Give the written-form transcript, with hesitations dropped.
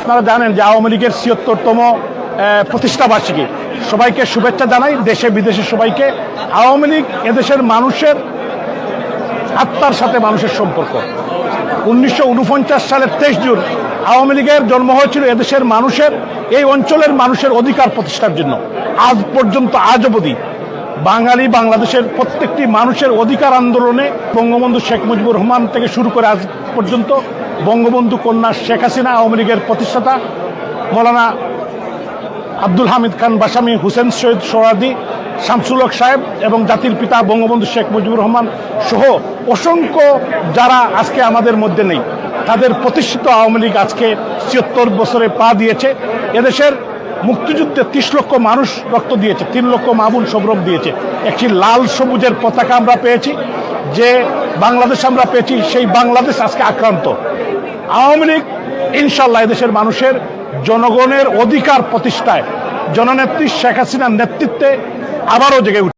আপনারা জানেন যে আওয়ামী লীগের ৭৬তম প্রতিষ্ঠা বার্ষিকী, সবাইকে শুভেচ্ছা জানাই, দেশে বিদেশে সবাইকে। আওয়ামী লীগ এদেশের মানুষের আত্মার সাথে মানুষের সম্পর্ক। 1949 সালের 23 জুন আওয়ামী লীগের জন্ম হয়েছিল এদেশের মানুষের, এই অঞ্চলের মানুষের অধিকার প্রতিষ্ঠার জন্য। আজ পর্যন্ত, আজ অবধি বাঙালি বাংলাদেশের প্রত্যেকটি মানুষের অধিকার আন্দোলনে বঙ্গবন্ধু শেখ মুজিবুর রহমান থেকে শুরু করে আজ পর্যন্ত বঙ্গবন্ধু কন্যা শেখ হাসিনা, আওয়ামী লীগের প্রতিষ্ঠাতা মৌলানা আব্দুল হামিদ খান বাসামি, হুসেন সৈয়দ সোহরাওয়ার্দী, শামসুল হক সাহেব এবং জাতির পিতা বঙ্গবন্ধু শেখ মুজিবুর রহমান সহ অসংখ্য যারা আজকে আমাদের মধ্যে নেই, তাদের প্রতিষ্ঠিত আওয়ামী লীগ আজকে ৭৬ বছরে পা দিয়েছে। এদেশের মুক্তিযুদ্ধে ৩০ লক্ষ মানুষ রক্ত দিয়েছে, ৩ লক্ষ মা বোন সবরক দিয়েছে। একটি লাল সবুজের পতাকা আমরা পেয়েছি, যে বাংলাদেশ আমরা পেয়েছি, সেই বাংলাদেশ আজকে আক্রান্ত। আওয়ামী লীগ ইনশাল্লাহ এদেশের মানুষের জনগণের অধিকার প্রতিষ্ঠায় জননেত্রী শেখ হাসিনার নেতৃত্বে আবারও জেগে উঠবে।